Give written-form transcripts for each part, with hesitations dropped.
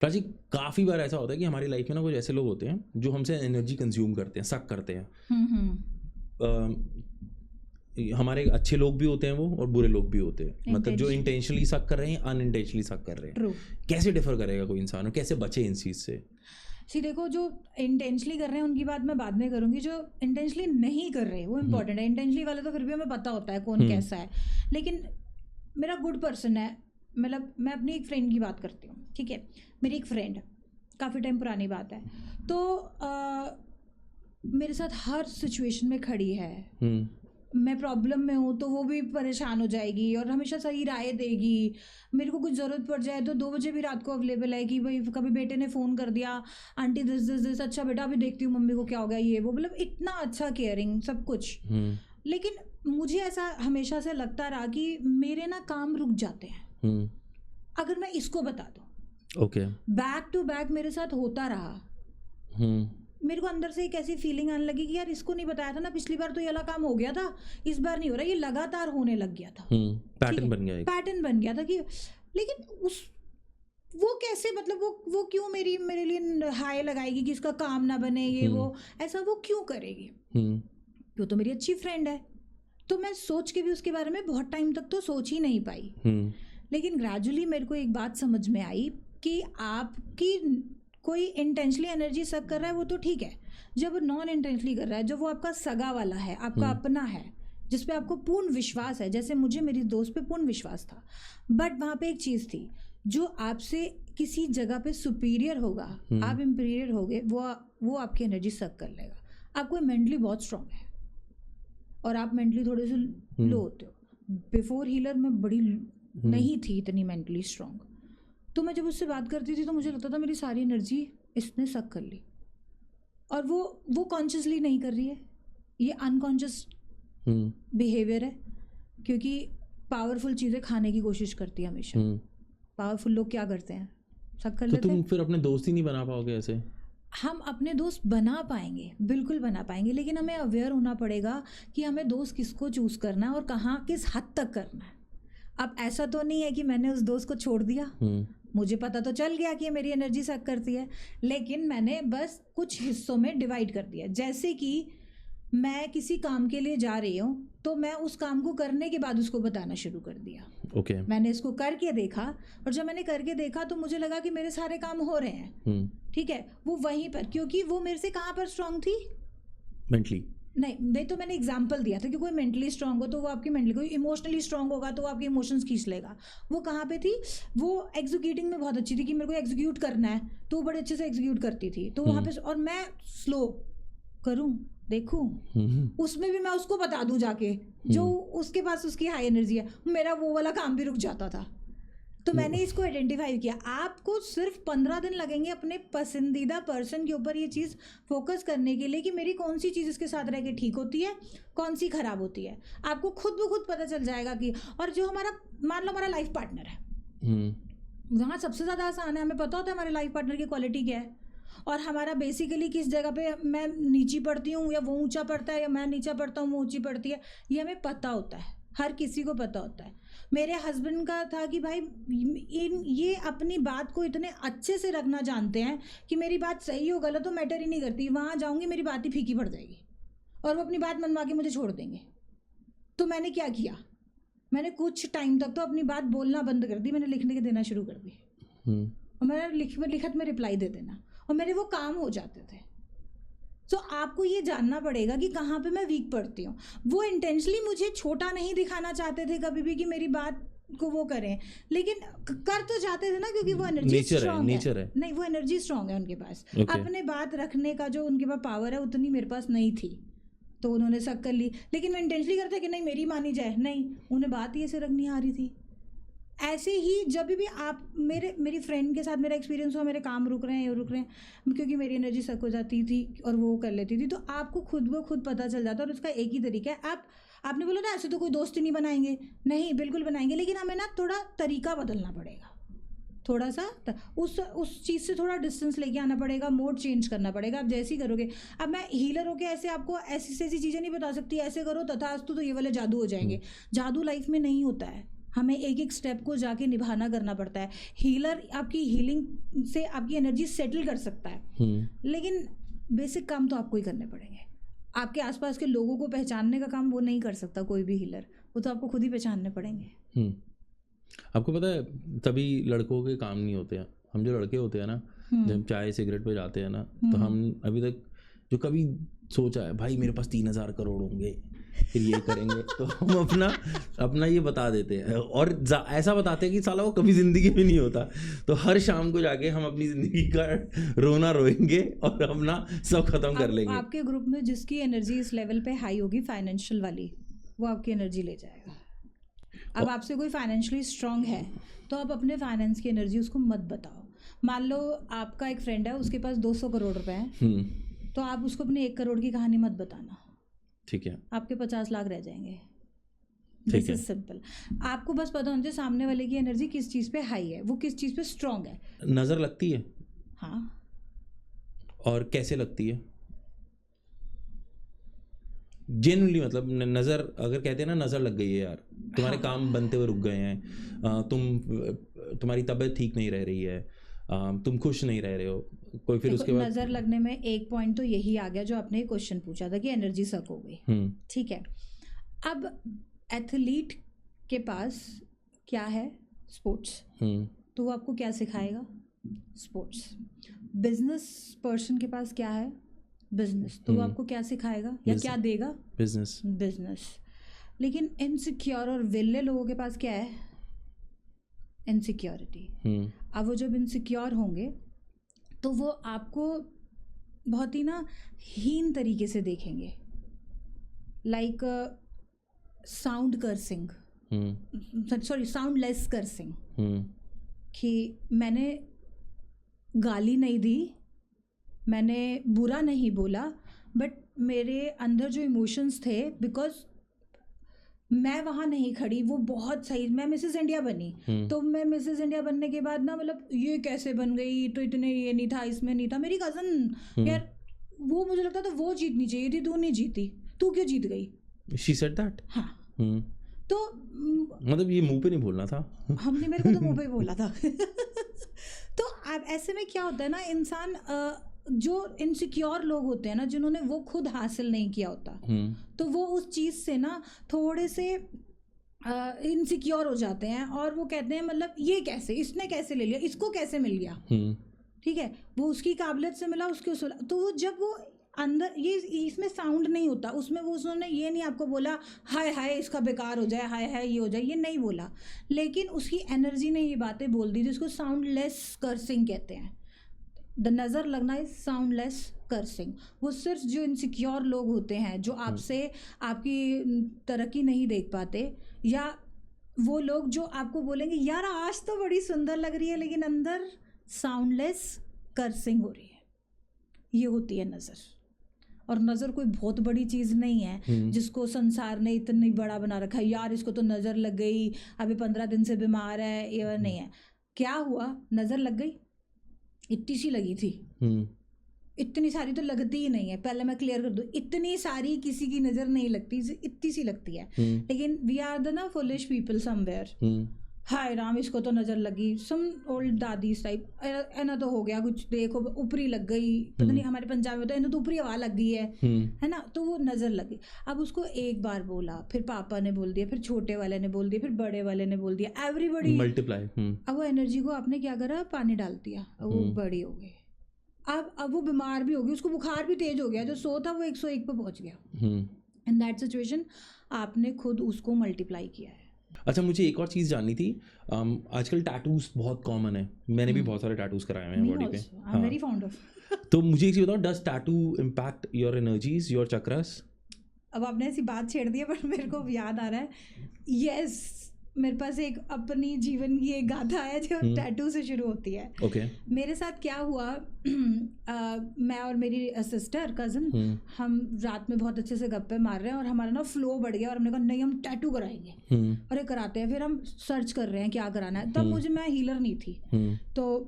प्राची, काफ़ी बार ऐसा होता है कि हमारी लाइफ में ना कुछ ऐसे लोग होते हैं जो हमसे एनर्जी कंज्यूम करते हैं, सक करते हैं। हमारे अच्छे लोग भी होते हैं वो, और बुरे लोग भी होते हैं। मतलब जो इंटेंशनली सक कर रहे हैं, अनइंटेंशनली सक कर रहे हैं। ट्रू। कैसे डिफर करेगा कोई इंसान, और कैसे बचे इन चीज़ से? देखो, जो इंटेंशनली कर रहे हैं उनकी बात मैं बाद में करूंगी, जो इंटेंशनली नहीं कर रहे वो इंपॉर्टेंट है। इंटेंशनली वाले तो फिर भी हमें पता होता है कौन कैसा है, लेकिन मेरा गुड पर्सन है। मतलब मैं अपनी एक फ्रेंड की बात करती हूँ, ठीक है। मेरी एक फ्रेंड, काफ़ी टाइम पुरानी बात है, तो मेरे साथ हर सिचुएशन में खड़ी है। मैं प्रॉब्लम में हूँ तो वो भी परेशान हो जाएगी और हमेशा सही राय देगी। मेरे को कुछ ज़रूरत पड़ जाए तो 2 बजे भी रात को अवेलेबल है कि भाई कभी बेटे ने फ़ोन कर दिया, आंटी दिस, अच्छा बेटा अभी देखती हूँ मम्मी को क्या हो गया, ये वो, मतलब इतना अच्छा केयरिंग सब कुछ। लेकिन मुझे ऐसा हमेशा से लगता रहा कि मेरे ना काम रुक जाते हैं अगर मैं इसको बता दूँ। ओके। बैक टू बैक मेरे साथ होता रहा। मेरे को अंदर से एक ऐसी फीलिंग आने लगी कि यार इसको नहीं बताया था ना, पिछली बार तो ये वाला काम हो गया था, इस बार नहीं हो रहा, ये लगातार होने लग गया था। पैटर्न बन गया, पैटर्न बन गया था कि, लेकिन उस वो कैसे, मतलब वो क्यों मेरे लिए हाय लगाएगी कि इसका काम ना बने, ये वो ऐसा वो क्यों करेगी? वो तो मेरी अच्छी फ्रेंड है। तो मैं सोच के भी उसके बारे में बहुत टाइम तक तो सोच ही नहीं पाई। लेकिन ग्रेजुअली मेरे को एक बात समझ में आई कि आपकी कोई इंटेंशनली एनर्जी सक कर रहा है वो तो ठीक है, जब नॉन इंटेंशनली कर रहा है, जब वो आपका सगा वाला है, आपका अपना है, जिस पे आपको पूर्ण विश्वास है, जैसे मुझे मेरी दोस्त पे पूर्ण विश्वास था, बट वहाँ पे एक चीज़ थी, जो आपसे किसी जगह पे सुपीरियर होगा, आप इंपीरियर होगे, वो आपकी एनर्जी सक कर लेगा। आपको मेंटली बहुत स्ट्रांग है और आप मेंटली थोड़े से लो होते हो। बिफोर हीलर मैं बड़ी नहीं थी इतनी मेंटली स्ट्रांग, तो मैं जब उससे बात करती थी तो मुझे लगता था मेरी सारी एनर्जी इसने सक कर ली, और वो कॉन्शियसली नहीं कर रही है, ये अनकॉन्शियस बिहेवियर है, क्योंकि पावरफुल चीज़ें खाने की कोशिश करती है हमेशा। पावरफुल लोग क्या करते हैं, सक कर लेते हैं। तुम फिर अपने दोस्त ही नहीं बना पाओगे ऐसे? हम अपने दोस्त बना पाएंगे, बिल्कुल बना पाएंगे, लेकिन हमें अवेयर होना पड़ेगा कि हमें दोस्त किसको चूज़ करना है और कहाँ किस हद तक करना है। अब ऐसा तो नहीं है कि मैंने उस दोस्त को छोड़ दिया, मुझे पता तो चल गया कि ये मेरी एनर्जी सक करती है, लेकिन मैंने बस कुछ हिस्सों में डिवाइड कर दिया। जैसे कि मैं किसी काम के लिए जा रही हूँ तो मैं उस काम को करने के बाद उसको बताना शुरू कर दिया। ओके। मैंने इसको करके देखा, और जब मैंने करके देखा तो मुझे लगा कि मेरे सारे काम हो रहे हैं, ठीक है। वो वहीं पर, क्योंकि वो मेरे से कहाँ पर स्ट्रांग थी, मेंटली नहीं तो मैंने एग्जाम्पल दिया था कि कोई मेंटली स्ट्रांग हो तो वो आपकी मेंटली, कोई इमोशनली स्ट्रांग होगा तो वो आपके इमोशंस खींच लेगा। वो कहाँ पे थी, वो एग्जीक्यूटिंग में बहुत अच्छी थी कि मेरे को एग्जीक्यूट करना है, तो वो बड़े अच्छे से एग्जीक्यूट करती थी, तो वहाँ पे, और मैं स्लो करूँ, देखूँ, उसमें भी मैं उसको बता दूँ जाके, जो उसके पास उसकी हाई एनर्जी है, मेरा वो वाला काम भी रुक जाता था। तो मैंने इसको आइडेंटिफाई किया। आपको सिर्फ 15 दिन लगेंगे अपने पसंदीदा पर्सन के ऊपर ये चीज़ फोकस करने के लिए कि मेरी कौन सी चीज़ इसके साथ रह के ठीक होती है, कौन सी खराब होती है। आपको खुद ब खुद पता चल जाएगा कि, और जो हमारा, मान लो हमारा लाइफ पार्टनर है, वहाँ सबसे ज़्यादा आसान है, हमें पता होता है हमारे लाइफ पार्टनर की क्वालिटी क्या है, और हमारा बेसिकली किस जगह पे मैं नीची पड़ती हूँ या वो ऊंचा पड़ता है, या मैं नीचा पड़ता हूँ वो ऊंची पड़ती है, ये हमें पता होता है, हर किसी को पता होता है। मेरे हस्बैंड का था कि भाई ये अपनी बात को इतने अच्छे से रखना जानते हैं कि मेरी बात सही हो गलत हो मैटर ही नहीं करती, वहाँ जाऊँगी मेरी बात ही फीकी पड़ जाएगी और वो अपनी बात मनवा के मुझे छोड़ देंगे। तो मैंने क्या किया, मैंने कुछ टाइम तक तो अपनी बात बोलना बंद कर दी, मैंने लिखने के देना शुरू कर दी, और मैंने लिखत में रिप्लाई दे देना, और मेरे वो काम हो जाते थे। तो आपको ये जानना पड़ेगा कि कहाँ पे मैं वीक पड़ती हूँ। वो इंटेंशनली मुझे छोटा नहीं दिखाना चाहते थे कभी भी कि मेरी बात को वो करें, लेकिन कर तो जाते थे ना, क्योंकि वो एनर्जी स्ट्रांग है। नहीं, वो एनर्जी स्ट्रांग है उनके पास, अपने बात रखने का जो उनके पास पावर है उतनी मेरे पास नहीं थी, तो उन्होंने सक कर ली। लेकिन मैं इंटेंशनली करते कि नहीं मेरी मानी जाए, नहीं, उन्हें बात ही ऐसे रखनी आ रही थी। ऐसे ही जब भी आप मेरी फ्रेंड के साथ मेरा एक्सपीरियंस हुआ, मेरे काम रुक रहे हैं, ये रुक रहे हैं, क्योंकि मेरी एनर्जी सक हो जाती थी और वो कर लेती थी, तो आपको खुद ब खुद पता चल जाता है। और उसका एक ही तरीका है, आपने बोला ना ऐसे तो कोई दोस्ती नहीं बनाएंगे, नहीं बिल्कुल बनाएंगे, लेकिन हमें ना थोड़ा तरीका बदलना पड़ेगा, थोड़ा सा उस चीज़ से थोड़ा डिस्टेंस लेके आना पड़ेगा, मोड चेंज करना पड़ेगा। आप जैसे ही करोगे, अब मैं हीलर होके ऐसे आपको ऐसी चीज़ें नहीं बता सकती, ऐसे करो तथास्तु तो ये वाले जादू हो जाएंगे। जादू लाइफ में नहीं होता है, हमें एक एक स्टेप को जाके निभाना करना पड़ता है। हीलर आपकी हीलिंग से आपकी एनर्जी सेटल कर सकता है, लेकिन बेसिक काम तो आपको ही करने पड़ेंगे। आपके आसपास के लोगों को पहचानने का काम वो नहीं कर सकता कोई भी हीलर, वो तो आपको खुद ही पहचानने पड़ेंगे। आपको पता है तभी लड़कों के काम नहीं होते हैं। हम जो लड़के होते हैं ना, जब चाय सिगरेट पे जाते हैं ना, तो हम अभी तक जो कभी सोचा है भाई मेरे पास 3,000 करोड़ होंगे फिर ये करेंगे, तो हम अपना ये बता देते हैं और ऐसा बताते हैं कि साला वो कभी ज़िंदगी में नहीं होता। तो हर शाम को जाके हम अपनी ज़िंदगी का रोना रोएंगे और अपना सब खत्म कर लेंगे। आपके ग्रुप में जिसकी एनर्जी इस लेवल पे हाई होगी फाइनेंशियल वाली, वो आपकी एनर्जी ले जाएगा। अब आपसे कोई फाइनेंशियली स्ट्रांग है तो आप अपने फाइनेंस की एनर्जी उसको मत बताओ। मान लो आपका एक फ्रेंड है, उसके पास 200 करोड़ रुपए हैं, तो आप उसको अपने 1 करोड़ की कहानी मत बताना, ठीक है? आपके 50 लाख रह जाएंगे। This is simple. आपको बस पता होना चाहिए सामने वाले की एनर्जी किस चीज़ पे हाई है, वो किस चीज़ पे स्ट्रांग है। नज़र लगती है? हाँ। और कैसे लगती है? जेन्युइनली, मतलब नज़र, अगर कहते हैं ना नज़र लग गई है यार, तुम्हारे काम बनते हुए रुक गए हैं, तुम्हारी तबीयत ठीक नहीं रह रही है, तुम खुश नहीं रह रहे हो, कोई फिर उसके बाद नज़र लगने में एक पॉइंट तो यही आ गया जो आपने क्वेश्चन पूछा था कि एनर्जी सक हो गई, ठीक है। अब एथलीट के पास क्या है? स्पोर्ट्स, तो वो आपको क्या सिखाएगा? स्पोर्ट्स। बिजनेस पर्सन के पास क्या है? बिजनेस, तो वो आपको क्या सिखाएगा या क्या देगा? बिजनेस। लेकिन इनसिक्योर और विले लोगों के पास क्या है? इनसिक्योरिटी। अब वो जब इनसिक्योर होंगे तो वो आपको बहुत ही ना हीन तरीके से देखेंगे, like sound cursing, sorry soundless cursing, कि मैंने गाली नहीं दी, मैंने बुरा नहीं बोला, बट मेरे अंदर जो इमोशंस थे, बिकॉज मैं वहाँ नहीं खड़ी, वो बहुत सही, मैं मिसेस इंडिया बनी, तो मैं मिसेस इंडिया बनने के बाद ना, मतलब ये कैसे बन गई, तो इतने ये नहीं था, इसमें नहीं था, मेरी कज़न यार, वो मुझे लगता था वो जीतनी चाहिए थी, तू नहीं जीती, तू क्यों जीत गई? She said that? हाँ। तो मतलब ये मुंह पे नहीं बोलना था। हमने, मेरे को तो मुंह पे बोला था। तो अब ऐसे में क्या होता है ना, इंसान जो इनसिक्योर लोग होते हैं ना, जिन्होंने वो खुद हासिल नहीं किया होता, तो वो उस चीज़ से ना थोड़े से इनसिक्योर हो जाते हैं और वो कहते हैं मतलब ये कैसे, इसने कैसे ले लिया, इसको कैसे मिल गया, ठीक है, वो उसकी काबिलियत से मिला, उसके, तो वो जब वो अंदर, ये इसमें साउंड नहीं होता उसमें, वो उसने ये नहीं आपको बोला हाय हाय इसका बेकार हो जाए, हाय हाय ये हो जाए, ये नहीं बोला, लेकिन उसकी एनर्जी ने ये बातें बोल दी, जिसको साउंडलेस कर्सिंग कहते हैं। द नज़र लगना इज साउंडलेस कर्सिंग। वो सिर्फ जो इनसिक्योर लोग होते हैं, जो आपसे आपकी तरक्की नहीं देख पाते, या वो लोग जो आपको बोलेंगे यार आज तो बड़ी सुंदर लग रही है, लेकिन अंदर साउंडलेस कर्सिंग हो रही है, ये होती है नज़र। और नज़र कोई बहुत बड़ी चीज़ नहीं है जिसको संसार ने इतनी बड़ा बना रखा है, यार इसको तो नज़र लग गई, अभी 15 दिन से बीमार है, ये नहीं है। क्या हुआ? नज़र लग गई, इतनी सी लगी थी, इतनी सारी तो लगती ही नहीं है, पहले मैं क्लियर कर दूं, इतनी सारी किसी की नज़र नहीं लगती, इतनी सी लगती है। लेकिन वी आर द ना फुलिश पीपल समवेयर, हाय राम इसको तो नज़र लगी, सम ओल्ड दादी टाइप, ऐना तो हो गया कुछ, देखो ऊपरी लग गई, पता नहीं हमारे पंजाब में तो ऊपरी हवा लग गई है ना, तो वो नज़र लगी। अब उसको एक बार बोला, फिर पापा ने बोल दिया, फिर छोटे वाले ने बोल दिया, फिर बड़े वाले ने बोल दिया, एवरीबडी मल्टीप्लाई। अब वो एनर्जी को आपने क्या करा? पानी डाल दिया, वो बड़ी हो गई। अब वो बीमार भी हो गई, उसको बुखार भी तेज हो गया, जो 100 था वो 101 पे पहुंच गया। इन दैट सिचुएशन आपने खुद उसको मल्टीप्लाई किया है। अच्छा, मुझे एक और चीज़ जाननी थी, आजकल टैटूज बहुत कॉमन है, मैंने भी बहुत सारे टैटूज कराए हुए हैं बॉडी पे। I am very fond of. तो मुझे एक चीज़ बताओ, does tattoo impact your energies, your chakras? अब आपने ऐसी बात छेड़ दी है, पर मेरे को याद आ रहा है, यस, मेरे पास एक अपनी जीवन की एक गाथा है जो टैटू से शुरू होती है। Okay. मेरे साथ क्या हुआ, मैं और मेरी सिस्टर कज़न, हम रात में बहुत अच्छे से गप्पे मार रहे हैं और हमारा ना फ्लो बढ़ गया और हमने कहा नहीं हम टैटू कराएंगे, और ये कराते हैं। फिर हम सर्च कर रहे हैं क्या कराना है, तब मैं हीलर नहीं थी, तो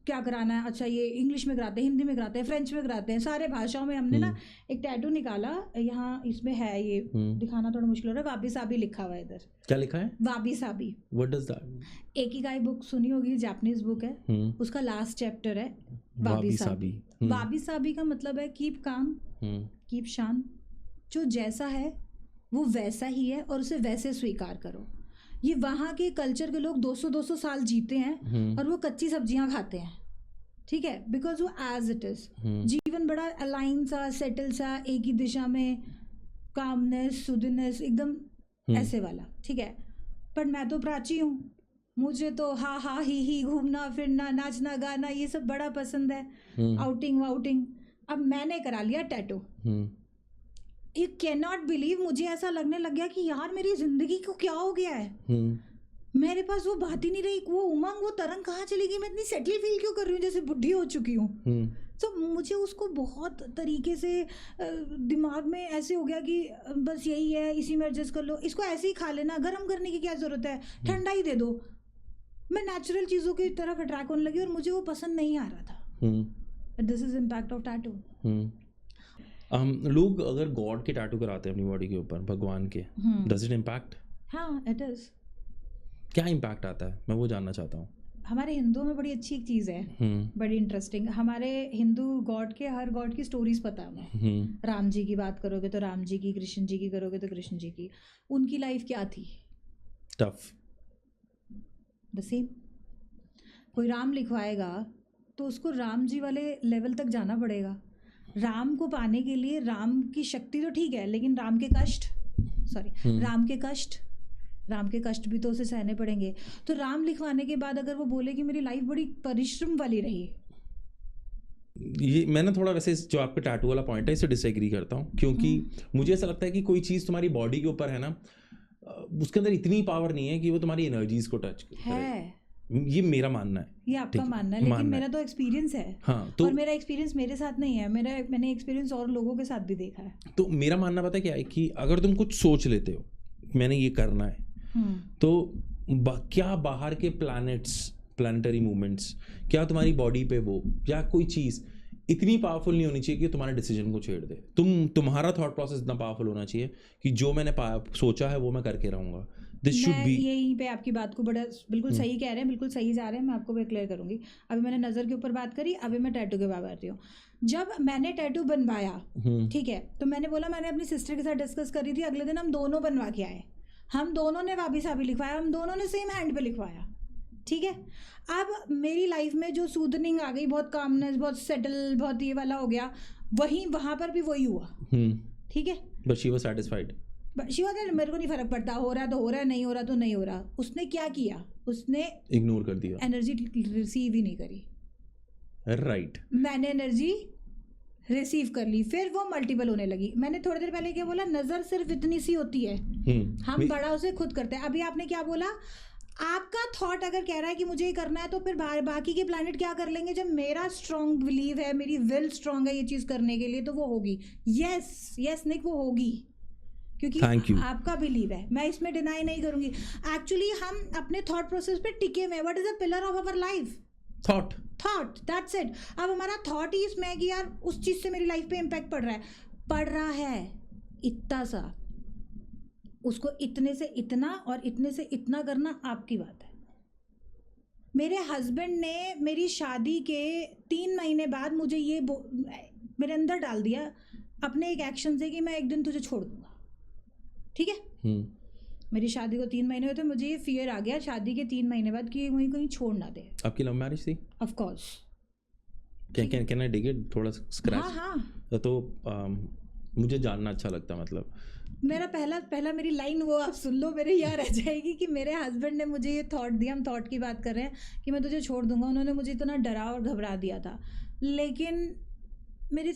क्या कराना है, अच्छा ये इंग्लिश में कराते हैं, हिंदी में कराते हैं, फ्रेंच में कराते हैं, सारे भाषाओं में। हमने ना एक टैटू निकाला, यहाँ इसमें है, ये दिखाना थोड़ा मुश्किल हो रहा है, वापिस आप ही लिखा हुआ है इधर। क्या लिखा है? Wabi sabi. What does that? Ikigai book सुनी होगी, जापानीज बुक है, उसका लास्ट चैप्टर है वाबी साबी। वाबी साबी का मतलब है कीप काम, कीप शांत, जो जैसा है वो वैसा ही है और उसे वैसे स्वीकार करो। ये वहाँ के कल्चर के लोग 200-200 साल जीते हैं और वो कच्ची सब्जियां खाते हैं, ठीक है, बिकॉज वो एज इट इज जीवन बड़ा अलाइन सा, सेटल सा, एक ही दिशा में, कामनेस, सुदनेस, एकदम ऐसे वाला, ठीक है। पर मैं तो प्राची हूँ, मुझे तो हा हा ही घूमना फिरना, नाचना गाना, ये सब बड़ा पसंद है, आउटिंग वाउटिंग। अब मैंने करा लिया tattoo. You can not believe, मुझे ऐसा लगने लग गया कि यार मेरी जिंदगी को क्या हो गया है। मेरे पास वो बात ही नहीं रही, वो उमंग, वो तरंग कहाँ चली गई, मैं इतनी सेटल फील क्यों कर रही हूँ जैसे बुढ़ी हो चुकी हूँ। तो मुझे उसको बहुत तरीके से दिमाग में ऐसे हो गया कि बस यही है, इसी में एडजस्ट कर लो, इसको ऐसे ही खा लेना, गर्म करने की क्या ज़रूरत है, ठंडा ही दे दो। मैं नेचुरल चीज़ों की तरफ अट्रैक्ट होने लगी और मुझे वो पसंद नहीं आ रहा था। This is impact of tattoo. लोग अगर गॉड के टैटू कराते हैं अपनी बॉडी के ऊपर, भगवान के, डज इट इम्पैक्ट? हाँ, इट इज़। क्या इम्पैक्ट आता है, मैं वो जानना चाहता हूँ। हमारे हिंदुओं में बड़ी अच्छी एक चीज़ है, बड़ी इंटरेस्टिंग। हमारे हिंदू गॉड के, हर गॉड की स्टोरीज पता है हमें। राम जी की बात करोगे तो राम जी की, कृष्ण जी की करोगे तो कृष्ण जी की। उनकी लाइफ क्या थी? टफ। The same. कोई राम लिखवाएगा तो उसको राम जी वाले लेवल तक जाना पड़ेगा। राम को पाने के लिए राम की शक्ति तो ठीक है, लेकिन राम के कष्ट भी तो उसे सहने पड़ेंगे। तो राम लिखवाने के बाद अगर वो बोले कि मेरी लाइफ बड़ी परिश्रम वाली रही, ये मैंने थोड़ा वैसे जो आपका टैटू वाला पॉइंट है, इसे डिसएग्री करता हूँ, क्योंकि मुझे ऐसा लगता है कि कोई चीज़ तुम्हारी बॉडी के ऊपर है ना, उसके अंदर इतनी पावर नहीं है कि वो तुम्हारी एनर्जीज को टच करे। ये मेरा मानना है, ये आपका मानना है, लेकिन मेरा तो एक्सपीरियंस है। हाँ, तो और मेरा एक्सपीरियंस मेरे साथ नहीं है, मैंने एक्सपीरियंस और लोगों के साथ भी देखा है। तो मेरा मानना पता है क्या है, कि अगर तुम कुछ सोच लेते हो मैंने ये करना है, तो क्या बाहर के प्लैनेटरी मूवमेंट्स, क्या तुम्हारी बॉडी पे वो या कोई चीज़ इतनी पावरफुल नहीं होनी चाहिए कि तुम्हारे डिसीजन को छेड़ दे। तुम्हारा थॉट प्रोसेस इतना पावरफुल होना चाहिए कि जो मैंने सोचा है वो मैं करके रहूँगा। This should be. यहीं पे आपकी बात को बड़ा बिल्कुल सही कह रहे हैं, बिल्कुल सही जा रहे हैं। मैं आपको भी क्लियर करूंगी। अभी मैंने नज़र के ऊपर बात करी, अभी मैं टैटू के बारे में आती हूँ। जब मैंने टैटू बनवाया, ठीक है, तो मैंने बोला, मैंने अपनी सिस्टर के साथ डिस्कस करी थी, अगले दिन हम दोनों बनवा के आए, हम दोनों ने वाबी साबी लिखवाया, हम दोनों ने सेम हैंड पे लिखवाया, ठीक है। अब मेरी लाइफ में जो सूदनिंग आ गई, बहुत कामनेस, बहुत सेटल, बहुत ये वाला हो गया, वहाँ पर भी वही हुआ, ठीक है। But she was satisfied. मेरे को नहीं फर्क पड़ता, हो रहा है तो हो रहा है, नहीं हो रहा तो नहीं हो रहा। उसने क्या किया, उसने इग्नोर कर दिया, एनर्जी रिसीव ही नहीं करी। राइट। मैंने एनर्जी रिसीव कर ली, फिर वो मल्टीपल होने लगी। मैंने थोड़ी देर पहले क्या बोला, नज़र सिर्फ इतनी सी होती है, हम बड़ा उसे खुद करते हैं। अभी आपने क्या बोला, आपका थॉट अगर कह रहा है कि मुझे ये करना है, तो फिर बाकी के प्लैनेट क्या कर लेंगे। जब मेरा स्ट्रॉन्ग बिलीव है, मेरी विल स्ट्रॉन्ग है ये चीज़ करने के लिए, तो वो होगी। यस निक, वो होगी, क्योंकि आपका बिलीव है, मैं इसमें डिनाई नहीं करूंगी। एक्चुअली हम अपने थॉट प्रोसेस पे टिके हुए। What is the pillar of our life? Thought, that's it. अब हमारा थॉट ही इसमें है कि यार उस चीज़ से मेरी लाइफ पे इम्पैक्ट पड़ रहा है इतना सा, उसको इतने से इतना और इतने से इतना करना आपकी बात है। मेरे हस्बैंड ने मेरी शादी के 3 महीने बाद मुझे ये मेरे अंदर डाल दिया अपने एक एक्शन से कि मैं एक दिन तुझे छोड़ दूंगा, ठीक है। मेरी शादी को 3 महीने हुए थे, मुझे ये फियर आ गया शादी के 3 महीने बाद कि वहीं कहीं छोड़ ना दे। आपकी लव मैरिज थी? Of course. Can I dig it थोड़ा स्क्रैच? हाँ। तो मुझे जानना अच्छा लगता, मतलब मेरा पहला मेरी लाइन वो आप सुन लो, मेरे यहाँ रह जाएगी कि मेरे हस्बैंड ने मुझे ये थॉट दिया, हम थॉट की बात कर रहे हैं, कि मैं तुझे छोड़ दूंगा। उन्होंने मुझे इतना डरा और घबरा दिया था, लेकिन मेरी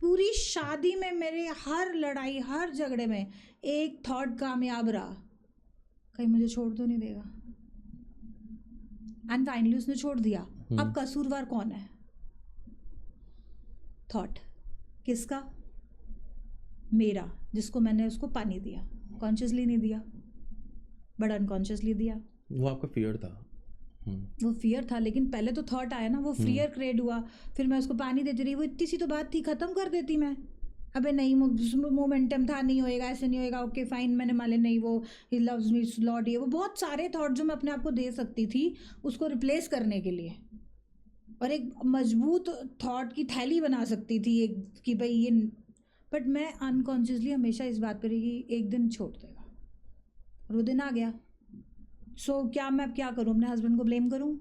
पूरी शादी में, मेरे हर लड़ाई, हर झगड़े में एक थॉट कामयाब रहा, कहीं मुझे छोड़ तो नहीं देगा। एंड फाइनली उसने छोड़ दिया। अब कसूरवार कौन है? थॉट। किसका? मेरा, जिसको मैंने उसको पानी दिया। कॉन्शियसली नहीं दिया, बट अनकॉन्शियसली दिया। वो आपका फियर था। वो फियर था, लेकिन पहले तो थॉट आया ना, वो फियर क्रिएट हुआ, फिर मैं उसको पानी देती रही। वो इतनी सी तो बात थी, ख़त्म कर देती मैं। अबे नहीं मोमेंटम था, नहीं होएगा, ऐसे नहीं होएगा, ओके फाइन, मैंने माले नहीं वो ही लव्स मी लॉट, ये वो बहुत सारे थॉट जो मैं अपने आप को दे सकती थी उसको रिप्लेस करने के लिए, और एक मजबूत थॉट की थैली बना सकती थी एक कि भाई ये, बट मैं अनकॉन्शियसली हमेशा इस बात पर कि एक दिन छोड़ देगा, और वो दिन आ गया। सो क्या मैं अब क्या करूँ, अपने हस्बैंड को ब्लेम करूँ,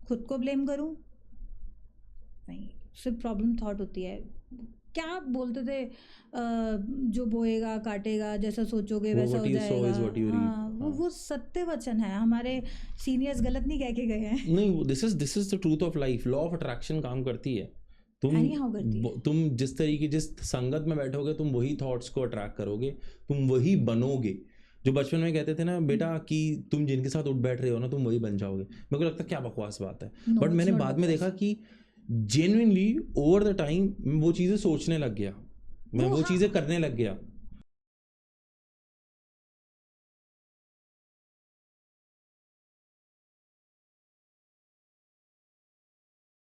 खुद को ब्लेम करूँ? नहीं, सिर्फ प्रॉब्लम थॉट होती है। क्या बोलते थे, जो बोएगा काटेगा, जैसा सोचोगे वैसा हो जाएगा। हाँ, वो सत्य वचन है, हमारे सीनियर्स गलत नहीं कह के गए हैं। नहीं, this is the truth of life. Law of attraction काम करती है। तुम जिस तरीके, जिस संगत में बैठोगे तुम वही थॉट्स को अट्रैक्ट करोगे, तुम वही बनोगे। जो बचपन में कहते थे ना बेटा कि तुम जिनके साथ उठ बैठ रहे हो ना तुम वही बन जाओगे, मेरे को लगता है क्या बकवास बात है। बट मैंने बाद में देखा कि जेन्युइनली ओवर द टाइम वो चीज़ें सोचने लग गया, मैं वो चीज़ें करने लग गया।